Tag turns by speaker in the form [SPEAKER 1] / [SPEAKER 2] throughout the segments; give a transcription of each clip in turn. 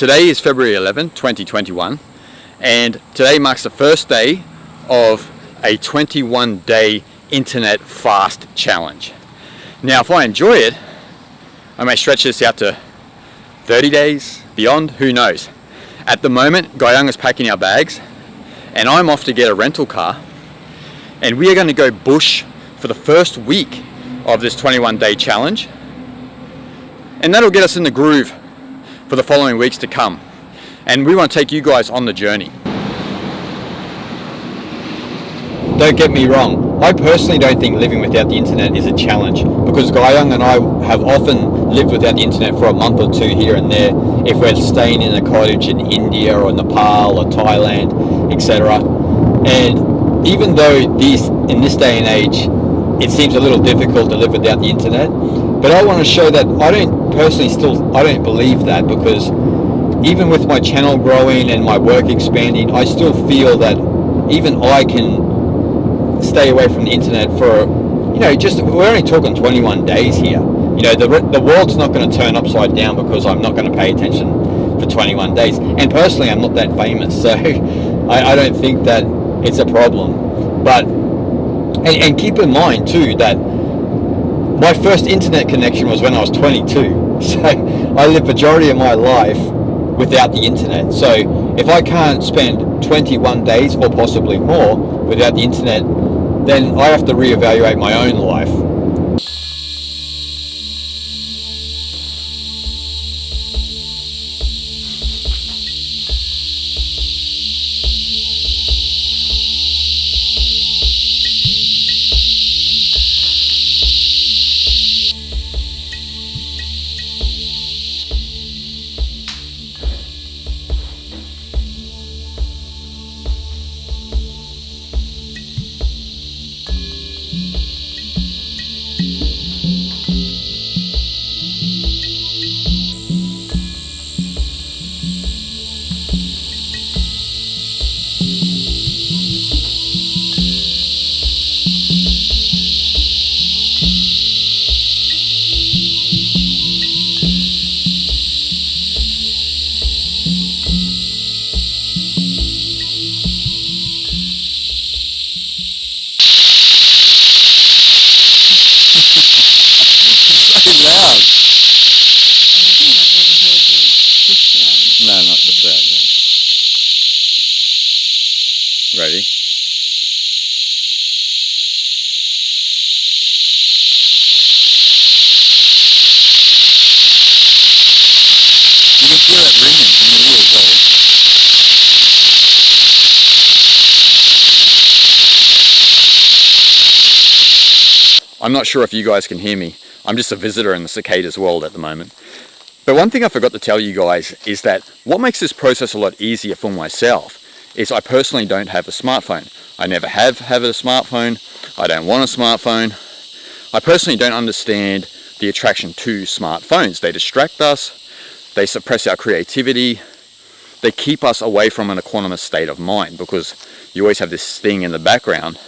[SPEAKER 1] Today is February 11, 2021, and today marks the first day of a 21-day internet fast challenge. Now, if I enjoy it, I may stretch this out to 30 days, beyond, who knows. At the moment, Guyung is packing our bags, and I'm off to get a rental car, and we are going to go bush for the first week of this 21-day challenge, and that'll get us in the groove for the following weeks to come. And we want to take you guys on the journey. Don't get me wrong, I personally don't think living without the internet is a challenge, because Guyung and I have often lived without the internet for a month or two here and there, if we're staying in a cottage in India or Nepal or Thailand, etc. And even though in this day and age it seems a little difficult to live without the internet, but I want to show that I don't believe that, because even with my channel growing and my work expanding, I still feel that even I can stay away from the internet for, we're only talking 21 days here. The world's not going to turn upside down because I'm not going to pay attention for 21 days. And personally, I'm not that famous, so I don't think that it's a problem. But and keep in mind too that my first internet connection was when I was 22. So I lived majority of my life without the internet. So if I can't spend 21 days or possibly more without the internet, then I have to reevaluate my own life. No, not just that, yeah. Ready? You can feel that ringing in the ears, hey? I'm not sure if you guys can hear me. I'm just a visitor in the cicadas world at the moment. But one thing I forgot to tell you guys is that what makes this process a lot easier for myself is I personally don't have a smartphone. I never have had a smartphone. I don't want a smartphone. I personally don't understand the attraction to smartphones. They distract us. They suppress our creativity. They keep us away from an equanimous state of mind, because you always have this thing in the background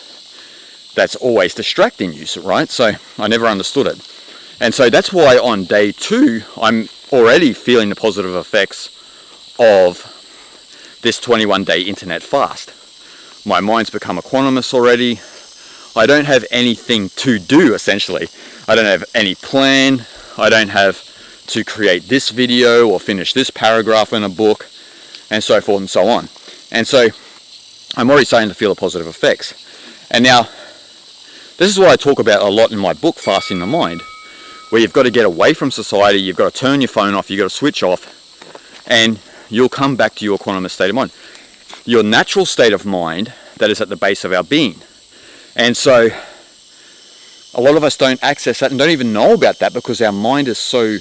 [SPEAKER 1] that's always distracting you, right? So I never understood it. And so that's why on day 2, I'm already feeling the positive effects of this 21-day internet fast. My mind's become equanimous already. I don't have anything to do, essentially. I don't have any plan. I don't have to create this video or finish this paragraph in a book, and so forth and so on. And so I'm already starting to feel the positive effects. And now, this is what I talk about a lot in my book, Fasting the Mind, where you've got to get away from society, you've got to turn your phone off, you've got to switch off, and you'll come back to your equanimous state of mind. Your natural state of mind that is at the base of our being. And so a lot of us don't access that and don't even know about that, because our mind is so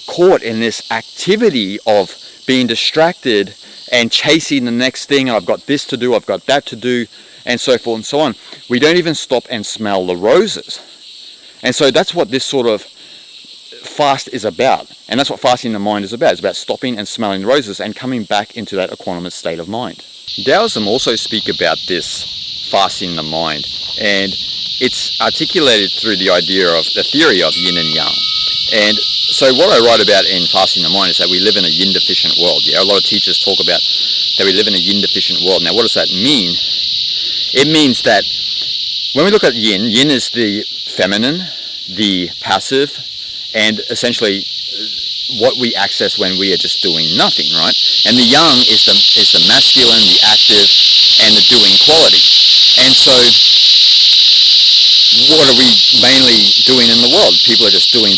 [SPEAKER 1] caught in this activity of being distracted and chasing the next thing. I've got this to do, I've got that to do, and so forth and so on. We don't even stop and smell the roses. And so that's what this sort of fast is about. And that's what fasting the mind is about. It's about stopping and smelling the roses and coming back into that equanimous state of mind. Taoism also speak about this fasting the mind, and it's articulated through the idea of the theory of yin and yang. And so what I write about in Fasting the Mind is that we live in a yin deficient world. Yeah, a lot of teachers talk about that we live in a yin deficient world. Now what does that mean? It means that when we look at yin, yin is the feminine, the passive, and essentially what we access when we are just doing nothing, right? And the yang is the masculine, the active, and the doing quality. And so what are we mainly doing in the world? People are just doing.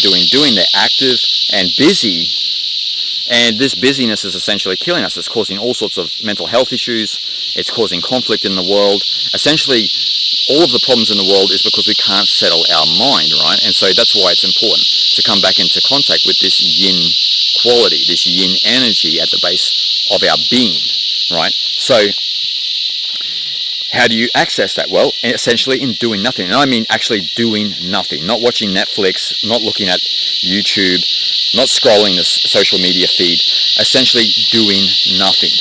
[SPEAKER 1] They're active and busy, and this busyness is essentially killing us. It's causing all sorts of mental health issues. It's causing conflict in the world. Essentially, all of the problems in the world is because we can't settle our mind, right? And so that's why it's important to come back into contact with this yin quality, this yin energy at the base of our being, right? So how do you access that? Well, essentially in doing nothing. And I mean actually doing nothing, not watching Netflix, not looking at YouTube, not scrolling the social media feed, essentially doing nothing.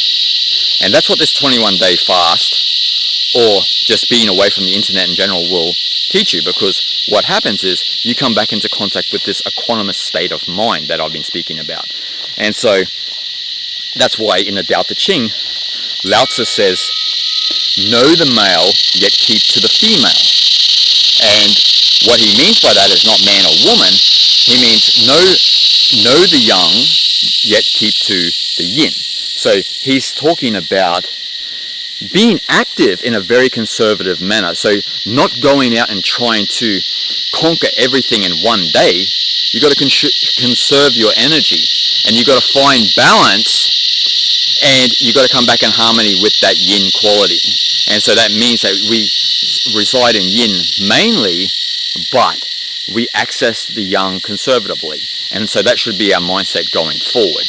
[SPEAKER 1] And that's what this 21-day fast or just being away from the internet in general will teach you, because what happens is you come back into contact with this equanimous state of mind that I've been speaking about. And so that's why in the Tao Te Ching, Lao Tzu says, know the male, yet keep to the female. And what he means by that is not man or woman. He means know the yang, yet keep to the yin. So he's talking about being active in a very conservative manner. So not going out and trying to conquer everything in one day. You've got to conserve your energy, and you've got to find balance, and you've got to come back in harmony with that yin quality. And so that means that we reside in yin mainly, but we access the yang conservatively. And so that should be our mindset going forward.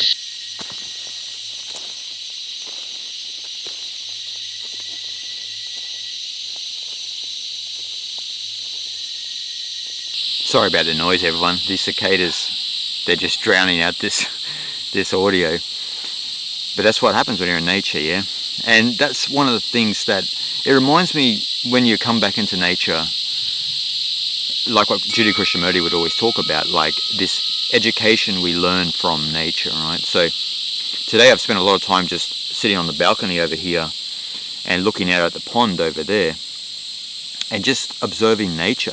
[SPEAKER 1] Sorry about the noise, everyone. These cicadas, they're just drowning out this audio. But that's what happens when you're in nature, yeah? And that's one of the things that, it reminds me when you come back into nature, like what Judy Krishnamurti would always talk about, like this education we learn from nature, right? So today I've spent a lot of time just sitting on the balcony over here and looking out at the pond over there and just observing nature.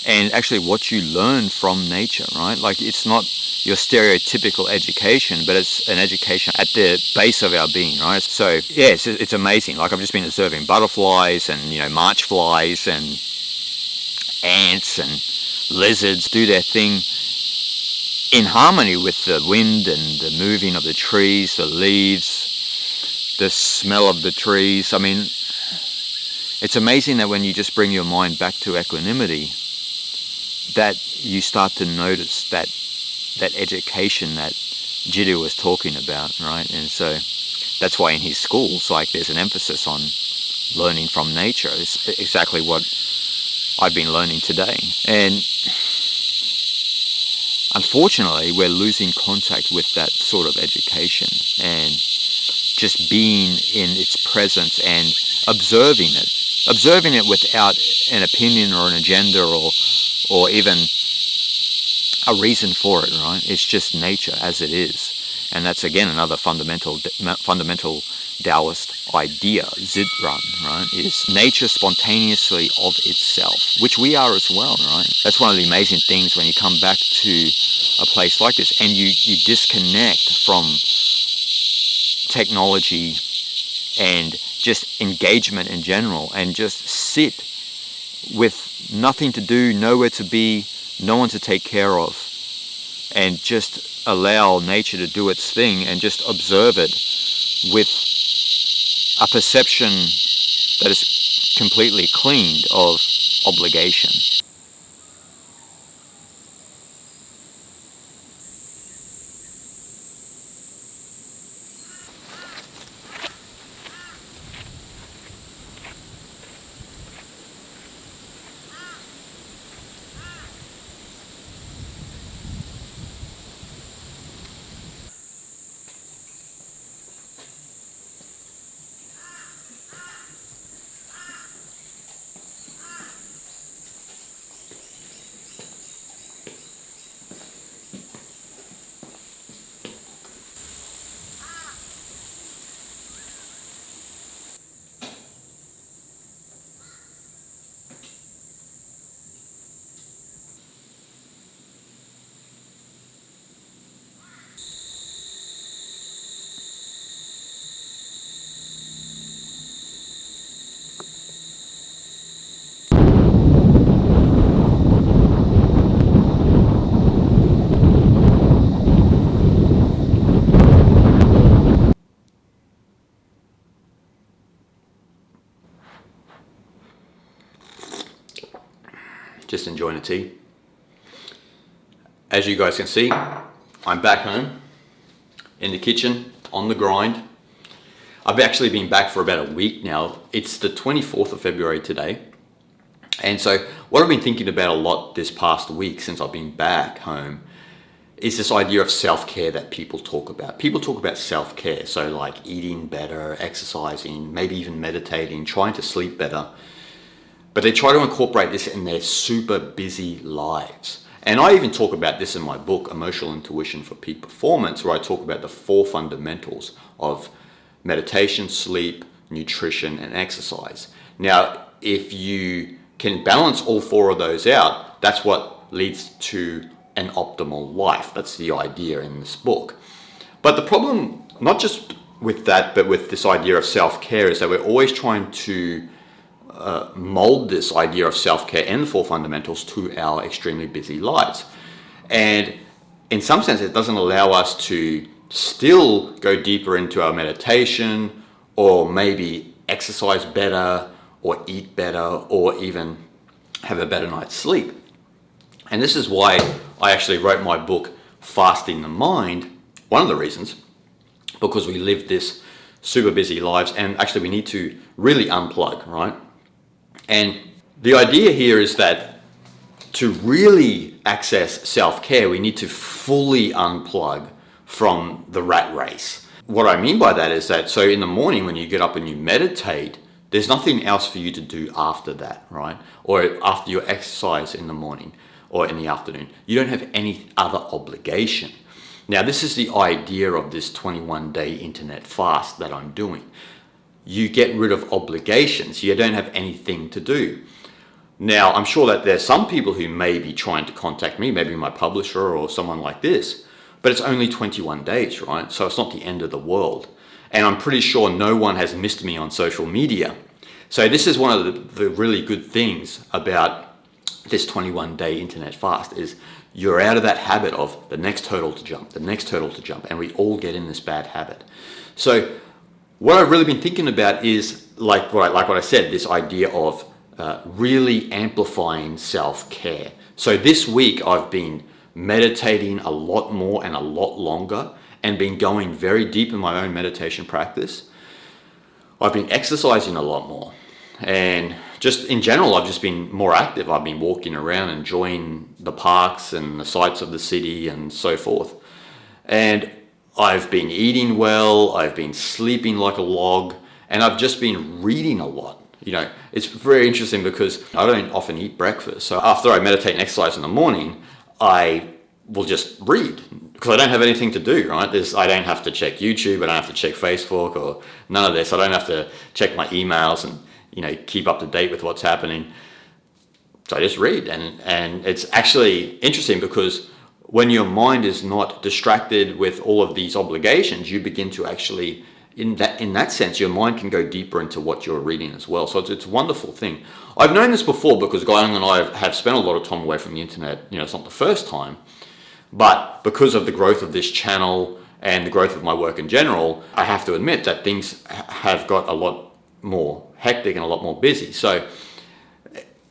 [SPEAKER 1] And actually what you learn from nature, right? Like it's not your stereotypical education, but it's an education at the base of our being, right? So yeah, it's amazing. Like I've just been observing butterflies and, you know, march flies and ants and lizards do their thing in harmony with the wind and the moving of the trees, the leaves, the smell of the trees. I mean, it's amazing that when you just bring your mind back to equanimity, that you start to notice that education that Jiddu was talking about, right? And so that's why in his schools, like, there's an emphasis on learning from nature. It's exactly what I've been learning today. And unfortunately, we're losing contact with that sort of education and just being in its presence and observing it without an opinion or an agenda or even a reason for it, right? It's just nature as it is. And that's, again, another fundamental Taoist idea, Zidran, right? Is nature spontaneously of itself, which we are as well, right? That's one of the amazing things when you come back to a place like this and you disconnect from technology and just engagement in general and just sit with nothing to do, nowhere to be, no one to take care of, and just allow nature to do its thing and just observe it with a perception that is completely cleaned of obligation. just enjoying a tea. As you guys can see, I'm back home in the kitchen on the grind. I've actually been back for about a week now. It's the 24th of February today. And so what I've been thinking about a lot this past week since I've been back home is this idea of self-care that people talk about. People talk about self-care, so like eating better, exercising, maybe even meditating, trying to sleep better. But they try to incorporate this in their super busy lives. And I even talk about this in my book, Emotional Intuition for Peak Performance, where I talk about the 4 fundamentals of meditation, sleep, nutrition, and exercise. Now, if you can balance all 4 of those out, that's what leads to an optimal life. That's the idea in this book. But the problem, not just with that, but with this idea of self-care, is that we're always trying to mold this idea of self-care and the 4 fundamentals to our extremely busy lives. And in some sense, it doesn't allow us to still go deeper into our meditation, or maybe exercise better, or eat better, or even have a better night's sleep. And this is why I actually wrote my book, Fasting the Mind. One of the reasons, because we live this super busy lives, and actually we need to really unplug, right? And the idea here is that to really access self-care, we need to fully unplug from the rat race. What I mean by that is that, so in the morning when you get up and you meditate, there's nothing else for you to do after that, right? Or after your exercise in the morning or in the afternoon. You don't have any other obligation. Now, this is the idea of this 21-day internet fast that I'm doing. You get rid of obligations. You don't have anything to do. Now, I'm sure that there's some people who may be trying to contact me, maybe my publisher or someone like this, but it's only 21 days, right? So it's not the end of the world. And I'm pretty sure no one has missed me on social media. So this is one of the really good things about this 21-day internet fast is you're out of that habit of the next hurdle to jump, the next hurdle to jump, and we all get in this bad habit. So what I've really been thinking about is, like what I said, this idea of really amplifying self-care. So this week I've been meditating a lot more and a lot longer, and been going very deep in my own meditation practice. I've been exercising a lot more, and just in general I've just been more active. I've been walking around, enjoying the parks and the sights of the city and so forth. And I've been eating well, I've been sleeping like a log, and I've just been reading a lot. You know, it's very interesting because I don't often eat breakfast. So after I meditate and exercise in the morning, I will just read because I don't have anything to do, right? I don't have to check YouTube, I don't have to check Facebook or none of this. I don't have to check my emails and, you know, keep up to date with what's happening. So I just read, and it's actually interesting because when your mind is not distracted with all of these obligations, you begin to actually, in that sense, your mind can go deeper into what you're reading as well. So it's a wonderful thing. I've known this before because Guang and I have spent a lot of time away from the internet. You know, it's not the first time, but because of the growth of this channel and the growth of my work in general, I have to admit that things have got a lot more hectic and a lot more busy. So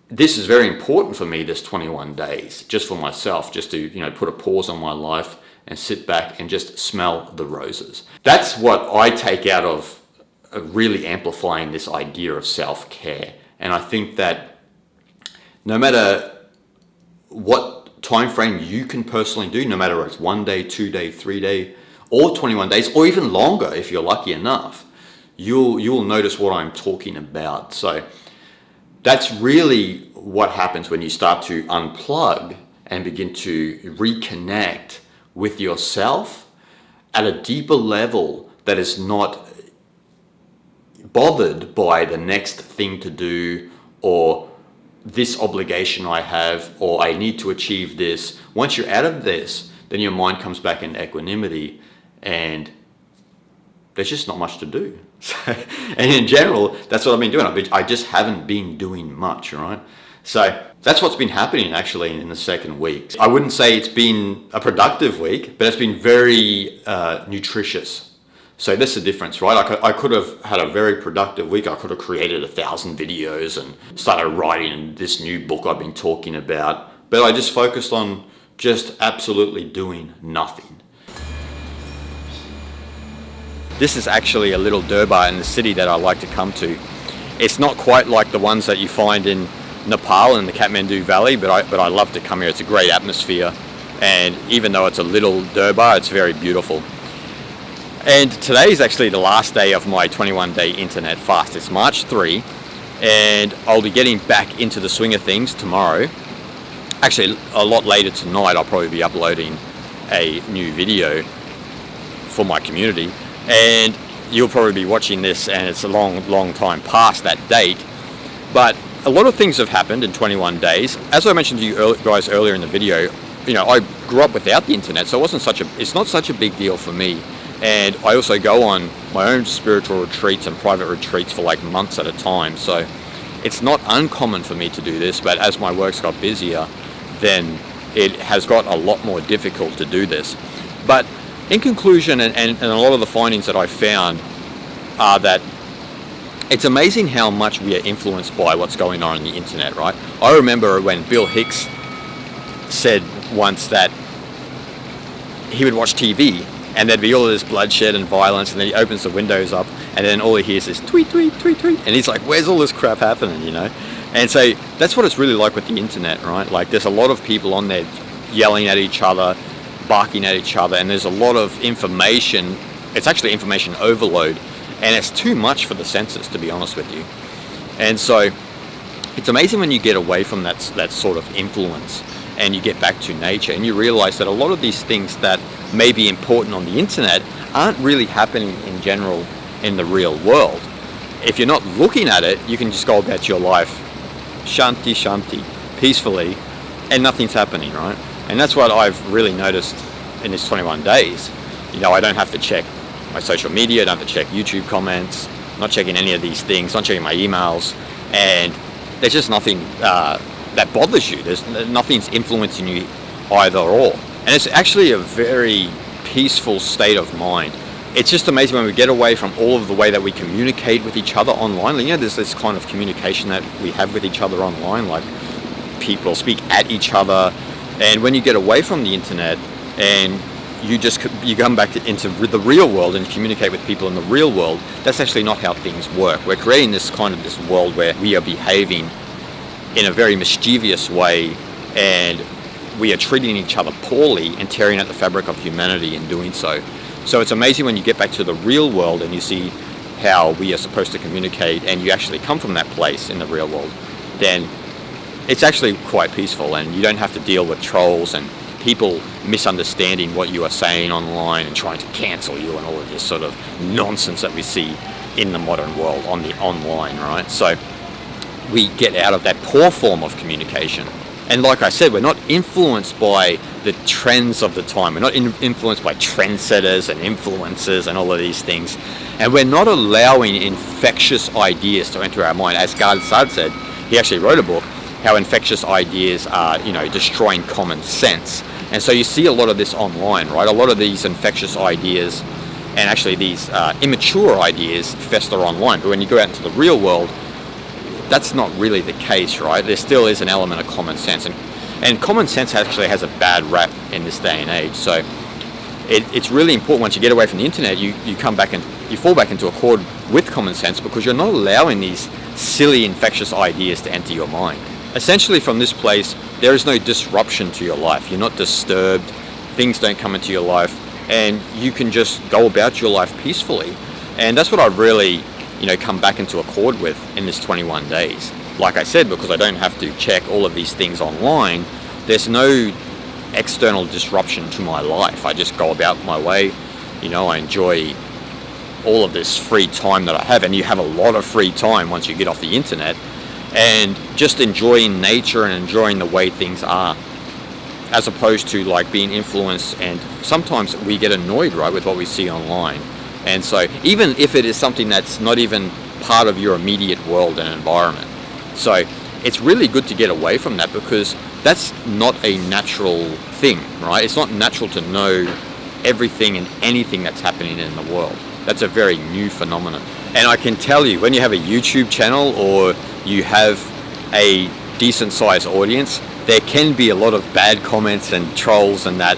[SPEAKER 1] this is very important for me, this 21 days, just for myself, just to, you know, put a pause on my life and sit back and just smell the roses. That's what I take out of really amplifying this idea of self-care. And I think that no matter what time frame you can personally do, no matter if it's 1 day, 2 day, 3 day, or 21 days, or even longer if you're lucky enough, you'll notice what I'm talking about. So that's really what happens when you start to unplug and begin to reconnect with yourself at a deeper level that is not bothered by the next thing to do or this obligation I have or I need to achieve this. Once you're out of this, then your mind comes back in equanimity and there's just not much to do. And in general, that's what I've been doing. I just haven't been doing much, right? So that's what's been happening actually in the second week. I wouldn't say it's been a productive week, but it's been very nutritious. So that's the difference, right? I could have had a very productive week. I could have created 1,000 videos and started writing this new book I've been talking about. But I just focused on just absolutely doing nothing. This is actually a little durbar in the city that I like to come to. It's not quite like the ones that you find in Nepal in the Kathmandu Valley, but I love to come here. It's a great atmosphere, and even though it's a little durbar, it's very beautiful. And today is actually the last day of my 21-day internet fast. It's March 3, and I'll be getting back into the swing of things tomorrow. Actually, a lot later tonight, I'll probably be uploading a new video for my community, and you'll probably be watching this, and it's a long time past that date. But a lot of things have happened in 21 days. As I mentioned to you guys earlier in the video, I grew up without the internet, so it's not such a big deal for me. And I also go on my own spiritual retreats and private retreats for like months at a time. So it's not uncommon for me to do this, but as my work's got busier, then it has got a lot more difficult to do this. But in conclusion, and a lot of the findings that I found are that it's amazing how much we are influenced by what's going on the internet, right? I remember when Bill Hicks said once that he would watch TV and there'd be all of this bloodshed and violence, and then he opens the windows up and then all he hears is tweet, tweet, tweet, tweet, and he's like, where's all this crap happening, And so that's what it's really like with the internet, right? Like there's a lot of people on there yelling at each other, barking at each other, and there's a lot of information. It's actually information overload, and it's too much for the senses, to be honest with you. And so it's amazing when you get away from that sort of influence and you get back to nature, and you realize that a lot of these things that may be important on the internet aren't really happening in general in the real world. If you're not looking at it, you can just go about your life shanti shanti, peacefully, and nothing's happening, right? And that's what I've really noticed in these 21 days. I don't have to check my social media, I don't have to check YouTube comments, not checking any of these things, not checking my emails, and there's just nothing that bothers you. Nothing's influencing you either or. And it's actually a very peaceful state of mind. It's just amazing when we get away from all of the way that we communicate with each other online. There's this kind of communication that we have with each other online, like people speak at each other. And when you get away from the internet and you come back into the real world and communicate with people in the real world, that's actually not how things work. We're creating this world where we are behaving in a very mischievous way, and we are treating each other poorly and tearing at the fabric of humanity in doing so. So it's amazing when you get back to the real world and you see how we are supposed to communicate, and you actually come from that place in the real world, then it's actually quite peaceful, and you don't have to deal with trolls and people misunderstanding what you are saying online and trying to cancel you and all of this sort of nonsense that we see in the modern world on the online, right? So we get out of that poor form of communication. And like I said, we're not influenced by the trends of the time. We're not influenced by trendsetters and influencers and all of these things. And we're not allowing infectious ideas to enter our mind. As Gad Saad said, he actually wrote a book, how infectious ideas are, destroying common sense. And so you see a lot of this online, right? A lot of these infectious ideas and actually these immature ideas fester online. But when you go out into the real world, that's not really the case, right? There still is an element of common sense, and common sense actually has a bad rap in this day and age. So it's really important once you get away from the internet, you come back and you fall back into accord with common sense, because you're not allowing these silly infectious ideas to enter your mind. Essentially, from this place, there is no disruption to your life. You're not disturbed, things don't come into your life, and you can just go about your life peacefully. And that's what I've really come back into accord with in this 21 days. Like I said, because I don't have to check all of these things online, there's no external disruption to my life. I just go about my way. I enjoy all of this free time that I have, and you have a lot of free time once you get off the internet, and just enjoying nature and enjoying the way things are, as opposed to like being influenced. And sometimes we get annoyed, right, with what we see online. And so even if it is something that's not even part of your immediate world and environment. So it's really good to get away from that, because that's not a natural thing, right? It's not natural to know everything and anything that's happening in the world. That's a very new phenomenon. And I can tell you, when you have a YouTube channel or you have a decent sized audience, there can be a lot of bad comments and trolls and that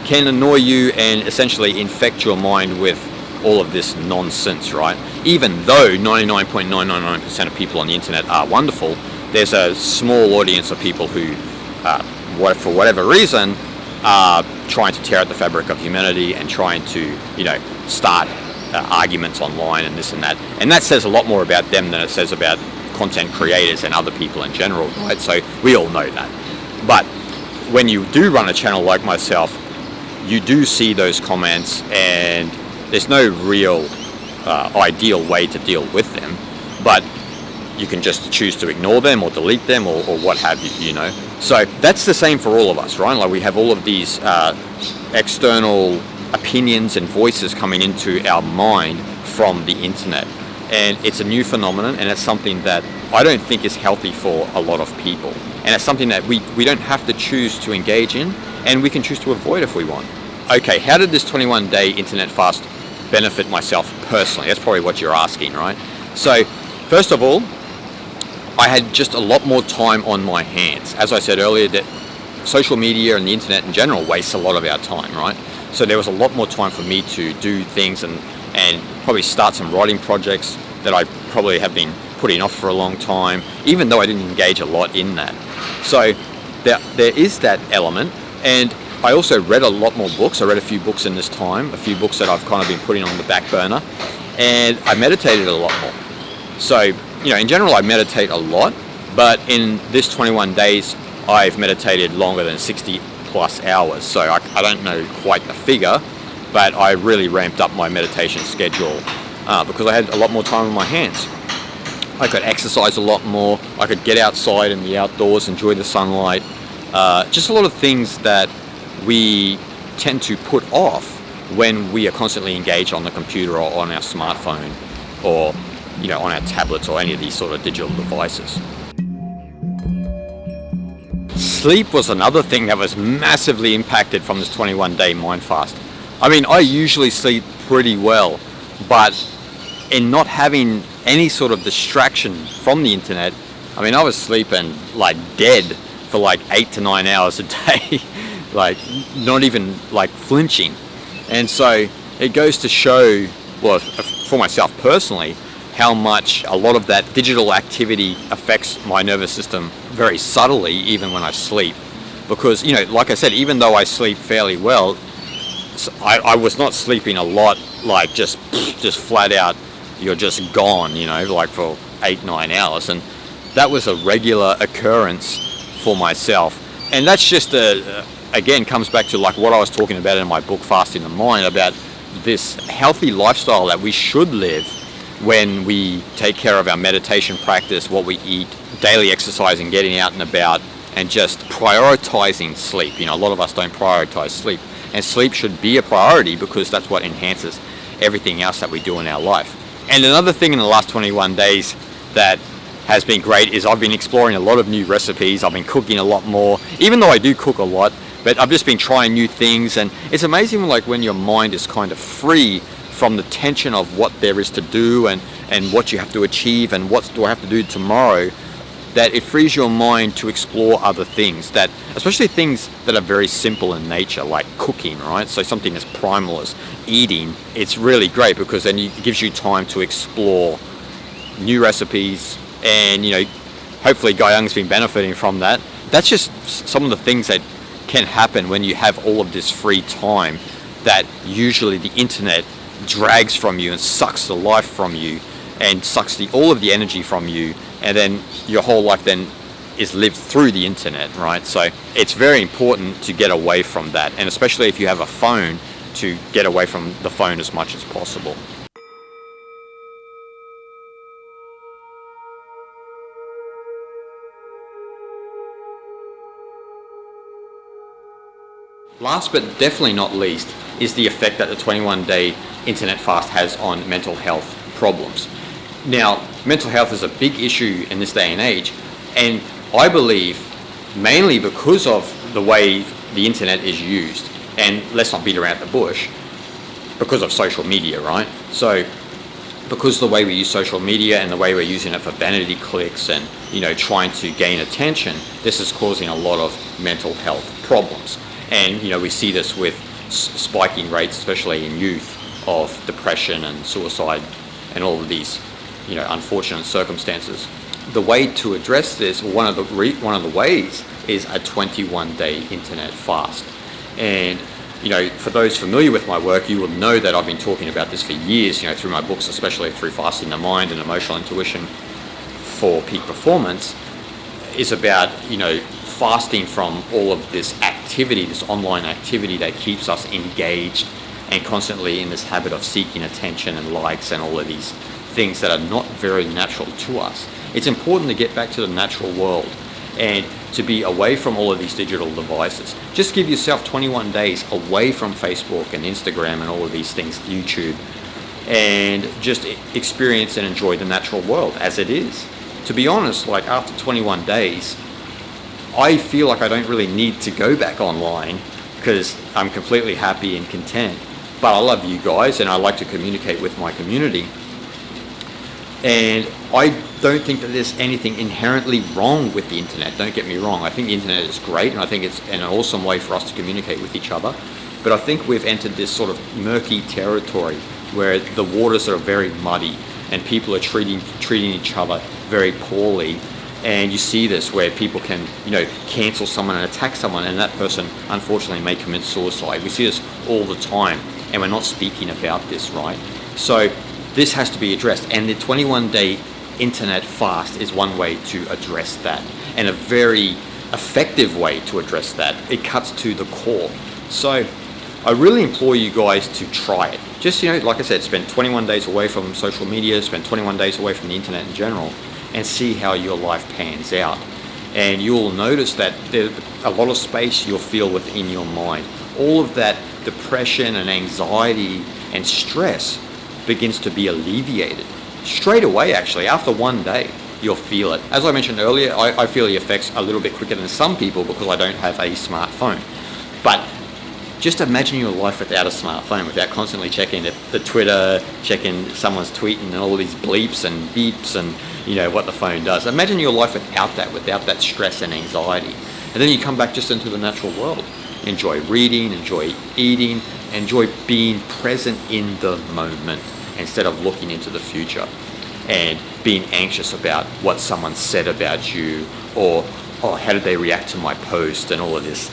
[SPEAKER 1] can annoy you and essentially infect your mind with all of this nonsense, right? Even though 99.999% of people on the internet are wonderful, there's a small audience of people who, for whatever reason, are trying to tear at the fabric of humanity and trying to, start arguments online and this and that. And that says a lot more about them than it says about content creators and other people in general, right? So we all know that. But when you do run a channel like myself, you do see those comments, and there's no real ideal way to deal with them, but you can just choose to ignore them or delete them or what have you, So that's the same for all of us, right? Like, we have all of these external opinions and voices coming into our mind from the internet. And it's a new phenomenon, and it's something that I don't think is healthy for a lot of people. And it's something that we don't have to choose to engage in, and we can choose to avoid if we want. Okay, how did this 21-day internet fast benefit myself personally? That's probably what you're asking, right? So, first of all, I had just a lot more time on my hands. As I said earlier, that social media and the internet in general wastes a lot of our time, right? So there was a lot more time for me to do things and probably start some writing projects that I probably have been putting off for a long time, even though I didn't engage a lot in that. So there is that element, and I also read a lot more books. I read a few books in this time, a few books that I've kind of been putting on the back burner, and I meditated a lot more. So, in general, I meditate a lot, but in this 21 days, I've meditated longer than 60 plus hours. So I don't know quite the figure, but I really ramped up my meditation schedule because I had a lot more time on my hands. I could exercise a lot more. I could get outside in the outdoors, enjoy the sunlight. Just a lot of things that we tend to put off when we are constantly engaged on the computer or on our smartphone or on our tablets or any of these sort of digital devices. Sleep was another thing that was massively impacted from this 21-day mind fast. I mean, I usually sleep pretty well, but in not having any sort of distraction from the internet, I mean, I was sleeping like dead for like 8 to 9 hours a day, like not even like flinching. And so it goes to show, well, for myself personally, how much a lot of that digital activity affects my nervous system very subtly, even when I sleep. Because, like I said, even though I sleep fairly well, I was not sleeping a lot, like just flat out, you're just gone, like for 8-9 hours. And that was a regular occurrence for myself. And that's just, again, comes back to like what I was talking about in my book, Fasting the Mind, about this healthy lifestyle that we should live when we take care of our meditation practice, what we eat, daily exercise and getting out and about, and just prioritizing sleep. A lot of us don't prioritize sleep, and sleep should be a priority because that's what enhances everything else that we do in our life. And another thing in the last 21 days that has been great is I've been exploring a lot of new recipes. I've been cooking a lot more, even though I do cook a lot, but I've just been trying new things. And it's amazing, like, when your mind is kind of free from the tension of what there is to do and what you have to achieve and what do I have to do tomorrow, that it frees your mind to explore other things, that especially things that are very simple in nature, like cooking, right? So something as primal as eating, it's really great because then it gives you time to explore new recipes, and hopefully Guy Young's been benefiting from that. That's just some of the things that can happen when you have all of this free time that usually the internet drags from you and sucks the life from you and sucks all of the energy from you, and then your whole life then is lived through the internet, right? So it's very important to get away from that, and especially if you have a phone, to get away from the phone as much as possible. Last but definitely not least is the effect that the 21-day internet fast has on mental health problems. Now, mental health is a big issue in this day and age, and I believe mainly because of the way the internet is used. And let's not beat around the bush. because of social media, right? So because the way we use social media and the way we're using it for vanity clicks and, trying to gain attention, this is causing a lot of mental health problems. And, we see this with spiking rates, especially in youth, of depression and suicide and all of these, unfortunate circumstances. The way to address this, one of the ways, is a 21-day internet fast. And for those familiar with my work, you will know that I've been talking about this for years, through my books, especially through Fasting the Mind and Emotional Intuition for Peak Performance, is about, fasting from all of this activity, this online activity that keeps us engaged and constantly in this habit of seeking attention and likes and all of these things that are not very natural to us. It's important to get back to the natural world and to be away from all of these digital devices. Just give yourself 21 days away from Facebook and Instagram and all of these things, YouTube, and just experience and enjoy the natural world as it is. To be honest, like after 21 days, I feel like I don't really need to go back online because I'm completely happy and content. But I love you guys and I like to communicate with my community. And I don't think that there's anything inherently wrong with the internet. Don't get me wrong. I think the internet is great and I think it's an awesome way for us to communicate with each other. But I think we've entered this sort of murky territory where the waters are very muddy and people are treating each other very poorly. And you see this where people can, cancel someone and attack someone, and that person unfortunately may commit suicide. We see this all the time, and we're not speaking about this, right? So this has to be addressed, and the 21-day internet fast is one way to address that, and a very effective way to address that. It cuts to the core. So I really implore you guys to try it. Just, like I said, spend 21 days away from social media, spend 21 days away from the internet in general, and see how your life pans out. And you'll notice that there's a lot of space you'll feel within your mind. All of that depression and anxiety and stress begins to be alleviated. Straight away, actually, after one day, you'll feel it. As I mentioned earlier, I feel the effects a little bit quicker than some people because I don't have a smartphone. But just imagine your life without a smartphone, without constantly checking the Twitter, checking someone's tweeting and all these bleeps and beeps and what the phone does. Imagine your life without that stress and anxiety. And then you come back just into the natural world. Enjoy reading, enjoy eating, enjoy being present in the moment instead of looking into the future and being anxious about what someone said about you or, how did they react to my post and all of this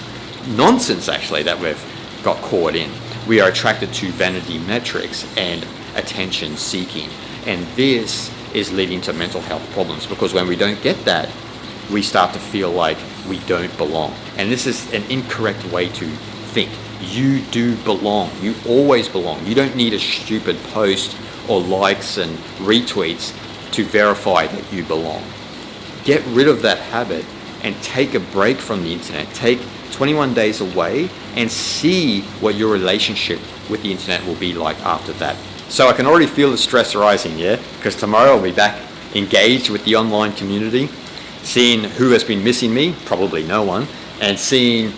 [SPEAKER 1] nonsense actually that we've got caught in. We are attracted to vanity metrics and attention seeking, and this is leading to mental health problems because when we don't get that, we start to feel like we don't belong. And this is an incorrect way to think. You do belong. You always belong. You don't need a stupid post or likes and retweets to verify that you belong. Get rid of that habit and take a break from the internet. Take 21 days away and see what your relationship with the internet will be like after that. So I can already feel the stress rising, yeah? Because tomorrow I'll be back engaged with the online community, seeing who has been missing me, probably no one, and seeing,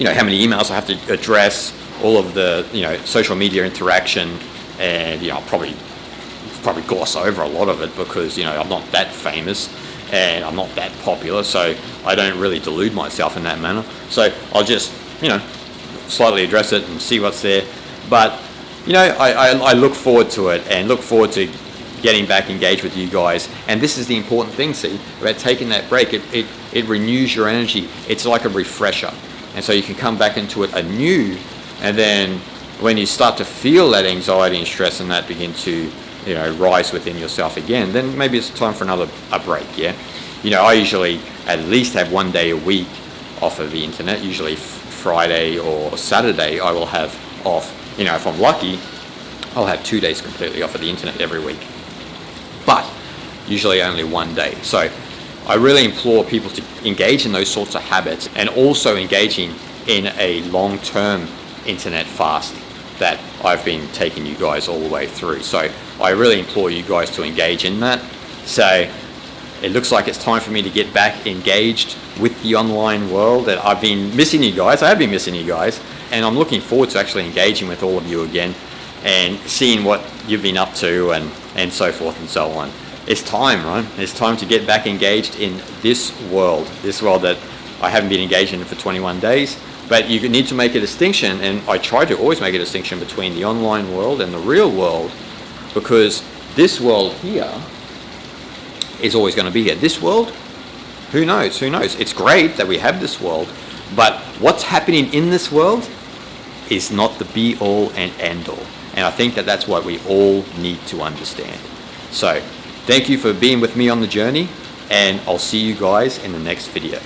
[SPEAKER 1] how many emails I have to address, all of the, social media interaction, and, I'll probably gloss over a lot of it because, I'm not that famous and I'm not that popular, so I don't really delude myself in that manner. So I'll just, slightly address it and see what's there. But, I look forward to it and look forward to getting back engaged with you guys. And this is the important thing, see, about taking that break. It renews your energy. It's like a refresher. And so you can come back into it anew, and then when you start to feel that anxiety and stress and that begin to rise within yourself again, then maybe it's time for a break, yeah? I usually at least have 1 day a week off of the internet. Usually Friday or Saturday I will have off. If I'm lucky, I'll have 2 days completely off of the internet every week. But usually only 1 day. So I really implore people to engage in those sorts of habits and also engaging in a long-term internet fast that I've been taking you guys all the way through. So I really implore you guys to engage in that. So it looks like it's time for me to get back engaged with the online world. That I've been missing you guys. I have been missing you guys. and I'm looking forward to actually engaging with all of you again and seeing what you've been up to and so forth and so on. It's time, right? It's time to get back engaged in this world that I haven't been engaged in for 21 days. But you need to make a distinction, and I try to always make a distinction between the online world and the real world, because this world here is always going to be here. This world, who knows? It's great that we have this world, but what's happening in this world is not the be all and end all. And I think that that's what we all need to understand. So thank you for being with me on the journey, and I'll see you guys in the next video.